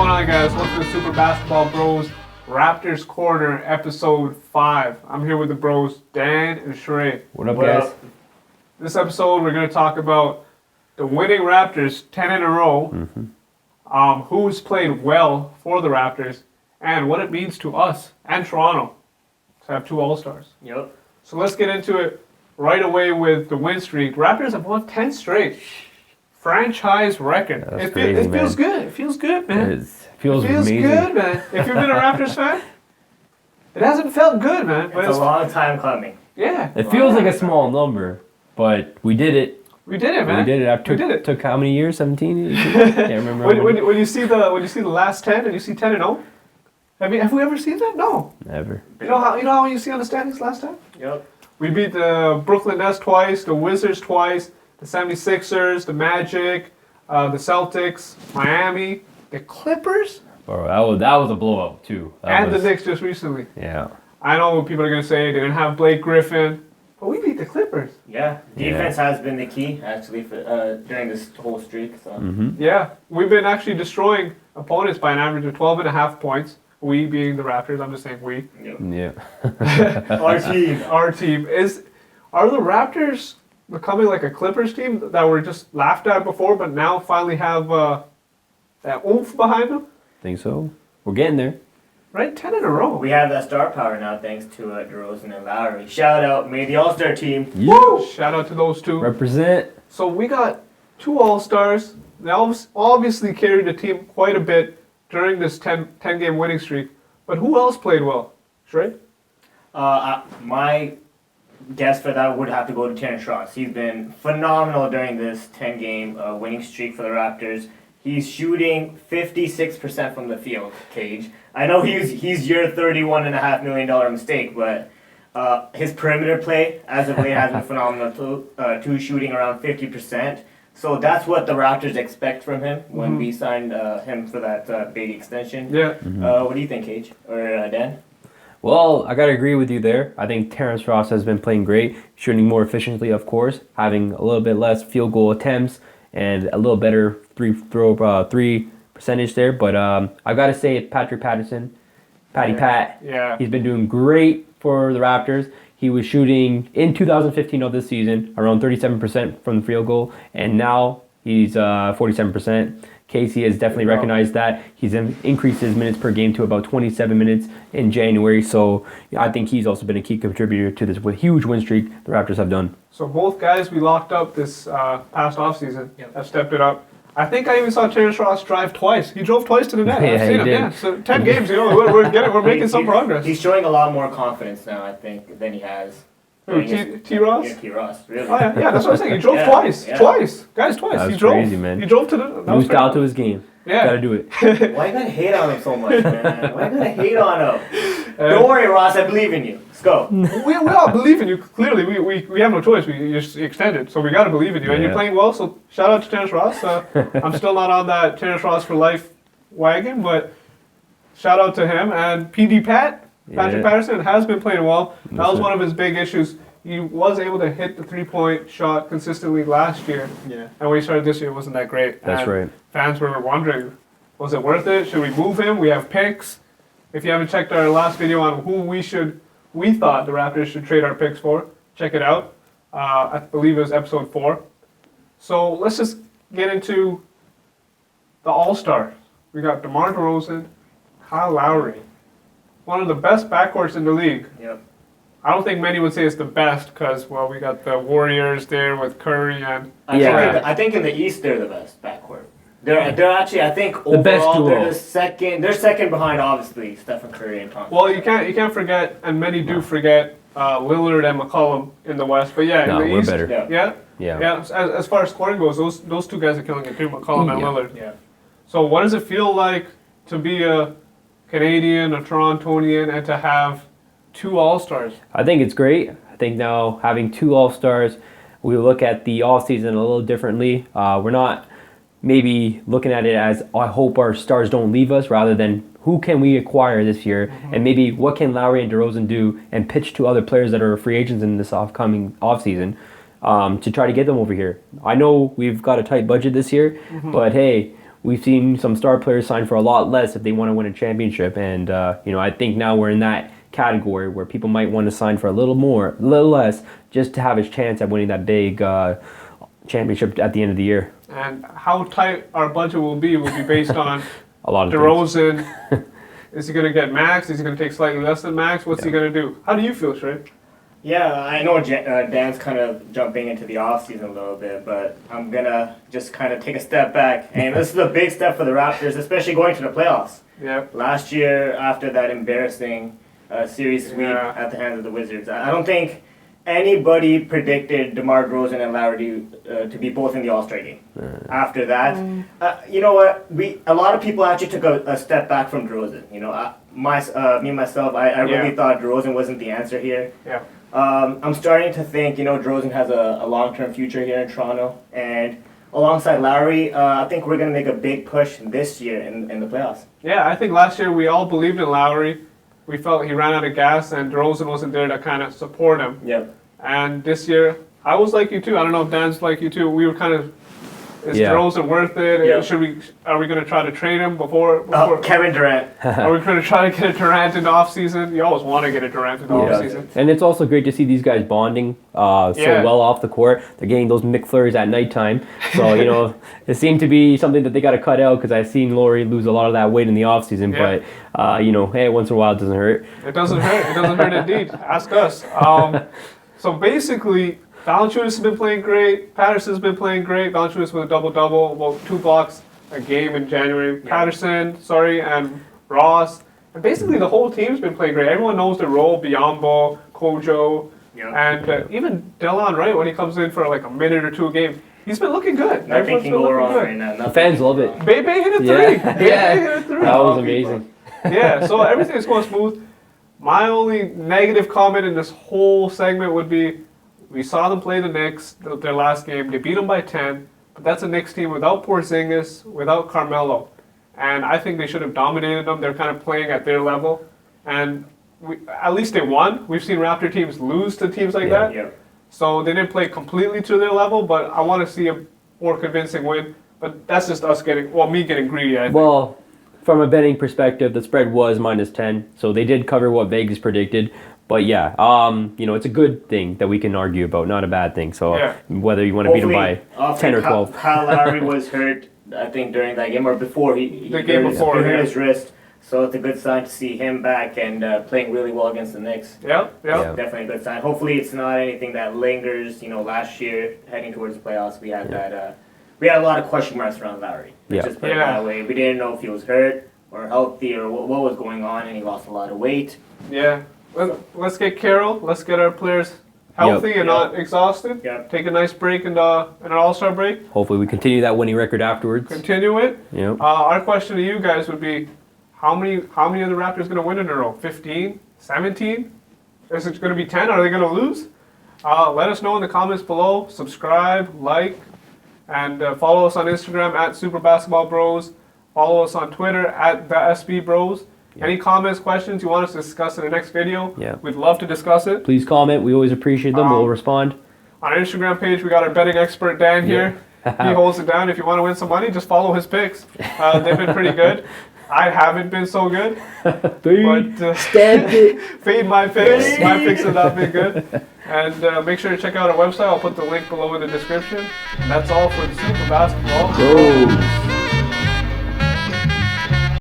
on, guys? Welcome to Super Basketball Bros Raptors Corner Episode 5. I'm here with the bros, Dan and Shrey. What up, guys? This episode, we're going to talk about the winning Raptors, 10 in a row, who's played well for the Raptors, and what it means to us and Toronto to have two All-Stars. Yep. So let's get into it right away with the win streak. Raptors have won 10 straight. Franchise record. That's crazy, it feels man. good. It feels good, man. It feels It feels amazing. good, man. If you've been a Raptors fan, it hasn't felt good, man. But It's a long time coming. Yeah. It feels like a small number, but we did it. We did it, man. We did it. We did it. Took how many years? 17? Can't remember. when you see the last 10 and you see 10 and 0, have we ever seen that? No. Never. You know how you see on the standings last time? Yep. We beat the Brooklyn Nets twice, the Wizards twice, the 76ers, the Magic, the Celtics, Miami, the Clippers, Bro, that was a blowout too. the Knicks just recently. Yeah. I know what people are going to say they didn't have Blake Griffin, but we beat the Clippers. Yeah. Defense has been the key, actually, for during this whole streak. So. Yeah, we've been actually destroying opponents by an average of 12.5 points. We being the Raptors, I'm just saying we. Yep. Yeah. Our team. Are the Raptors becoming like a Clippers team that were just laughed at before, but now finally have that oomph behind them? Think so. We're getting there. Right? 10 in a row. We have that star power now, thanks to DeRozan and Lowry. Shout out, made the All-Star team. Woo! Shout out to those two. Represent. So we got two All-Stars. They obviously carried the team quite a bit during this 10-game winning streak. But who else played well? Shrey? My guess for that would have to go to Terrence Ross. He's been phenomenal during this 10-game winning streak for the Raptors. He's shooting 56% from the field, Cage. I know he's your $31.5 million mistake, but his perimeter play as of late has been phenomenal too, shooting around 50%. So that's what the Raptors expect from him when we signed him for that big extension. Yeah. What do you think, Cage? Or Dan? Well, I gotta agree with you there. I think Terrence Ross has been playing great, shooting more efficiently, of course, having a little bit less field goal attempts and a little better three percentage there. But I've got to say, Patrick Patterson, Pat. Yeah. He's been doing great for the Raptors. He was shooting in 2015 of this season around 37% from the field goal, and now he's 47%. Casey has definitely recognized that. He's increased his minutes per game to about 27 minutes in January, so I think he's also been a key contributor to this huge win streak the Raptors have done. So both guys we locked up this past offseason have stepped it up. I think I even saw Terrence Ross drive twice. He drove twice to the net. Yeah, I've seen he him. did. Yeah. So 10 games, we're making some progress. He's showing a lot more confidence now, I think, than he has. Who, T. Ross? Yeah, T. Ross, really. Oh yeah, that's what I'm saying. He drove twice. Yeah. Twice. Guys, twice. That's he drove. crazy, man. He drove to the... that was New style crazy. to his game. Yeah. Gotta do it. Why you gotta hate on him so much, man? Why you gotta hate on him? Don't worry, Ross, I believe in you. Let's go. We all believe in you. Clearly, we have no choice. We just extended, so we got to believe in you. And you're Yeah. playing well, so shout out to Terrence Ross. I'm still not on that Terrence Ross for life wagon, but shout out to him. And Patrick Patterson has been playing well. That was one of his big issues. He was able to hit the three-point shot consistently last year. Yeah. And when he started this year, it wasn't that great. That's And right. Fans were wondering, was it worth it? Should we move him? We have picks. If you haven't checked our last video on who we thought the Raptors should trade our picks for, check it out. I believe it was episode 4. So let's just get into the All-Stars. We got DeMar DeRozan, Kyle Lowry. One of the best backcourts in the league. Yep. I don't think many would say it's the best because, well, we got the Warriors there with Curry and... I think in the East they're the best backcourt. They're actually, I think, overall, best duo. they're the second. They're second behind, obviously, Stephen Curry and Thompson. Well, you can't forget, and many do forget, Lillard and McCollum in the West. But yeah, No, in the we're East, better. yeah. As far as scoring goes, those two guys are killing it too, McCollum and Yeah. Lillard. Yeah. So what does it feel like to be a Canadian, a Torontonian, and to have two All-Stars? I think it's great. I think now having two All-Stars, we look at the off-season a little differently. We're not maybe looking at it as, I hope our stars don't leave us, rather than who can we acquire this year, and maybe what can Lowry and DeRozan do and pitch to other players that are free agents in this upcoming offseason to try to get them over here. I know we've got a tight budget this year, but hey, we've seen some star players sign for a lot less if they want to win a championship. And, I think now we're in that category where people might want to sign for a little less, just to have a chance at winning that big championship at the end of the year. And how tight our budget will be based on A lot of DeRozan. Is he going to get max? Is he going to take slightly less than max? What's he going to do? How do you feel, Shrey? Yeah, I know Dan's kind of jumping into the offseason a little bit, but I'm going to just kind of take a step back. And this is a big step for the Raptors, especially going to the playoffs. Yeah. Last year, after that embarrassing series sweep at the hands of the Wizards, I don't think anybody predicted DeMar, DeRozan, and Lowry to be both in the All-Star game. After that, you know what? A lot of people actually took a step back from DeRozan. You know, me myself, I really thought DeRozan wasn't the answer here. Yeah. I'm starting to think, DeRozan has a long-term future here in Toronto, and alongside Lowry, I think we're going to make a big push this year in the playoffs. Yeah, I think last year we all believed in Lowry. We felt he ran out of gas, and DeRozan wasn't there to kind of support him. Yep. And this year, I was like you too. I don't know if Dan's like you too. We were kind of, is DeRozan worth it? Yep. Are we going to try to trade him before Kevin Durant. Are we going to try to get a Durant in the offseason? You always want to get a Durant in the offseason. And it's also great to see these guys bonding so well off the court. They're getting those McFlurries at nighttime. So, it seemed to be something that they got to cut out because I've seen Lowry lose a lot of that weight in the offseason. Yeah. But, hey, once in a while it doesn't hurt. It doesn't hurt. It doesn't hurt indeed. Ask us. So basically, Valanciunas has been playing great. Patterson's been playing great. Valanciunas with a double-double, about 2 blocks a game in January. Yeah. Patterson, and Ross. And basically the whole team's been playing great. Everyone knows their role. Biombo, Kojo, and even Delon Wright when he comes in for like a minute or two a game. He's been looking good. Nothing can go wrong right now. The fans love it. Bebe hit a 3. Hit a 3. That was amazing. Yeah, so everything's going smooth. My only negative comment in this whole segment would be, we saw them play the Knicks, their last game. They beat them by 10, but that's a Knicks team without Porzingis, without Carmelo. And I think they should have dominated them. They're kind of playing at their level. And at least they won. We've seen Raptor teams lose to teams like that. Yeah. So they didn't play completely to their level, but I want to see a more convincing win. But that's just us me getting greedy, I think. Well, from a betting perspective, the spread was -10, so they did cover what Vegas predicted. But yeah, it's a good thing that we can argue about, not a bad thing. So whether you want to beat them by 10 or 12. Kyle Lowry was hurt, I think, during that game or before he hurt his wrist. So it's a good sign to see him back and playing really well against the Knicks. Yeah. Definitely a good sign. Hopefully it's not anything that lingers. Last year heading towards the playoffs, we had that. We had a lot of question marks around Lowry. Let's just put it that way. We didn't know if he was hurt or healthy or what was going on, and he lost a lot of weight. Yeah. Let's get Carroll. Let's get our players healthy and not exhausted. Yep. Take a nice break in an All-Star break. Hopefully we continue that winning record afterwards. Continue it. Yep. Our question to you guys would be, how many of the Raptors going to win in a row? 15? 17? Is it going to be 10? Are they going to lose? Let us know in the comments below. Subscribe, like, and follow us on Instagram at SuperBasketballBros. Follow us on Twitter at the SB Bros. Any comments, questions you want us to discuss in the next video? We'd love to discuss it. Please comment. We always appreciate them. We'll respond. On our Instagram page, we got our betting expert Dan here. He holds it down. If you want to win some money, just follow his picks. They've been pretty good. I haven't been so good. Stamp it. Fade my picks. My picks have not been good. And make sure to check out our website. I'll put the link below in the description. And that's all for the Super Basketball. Bros.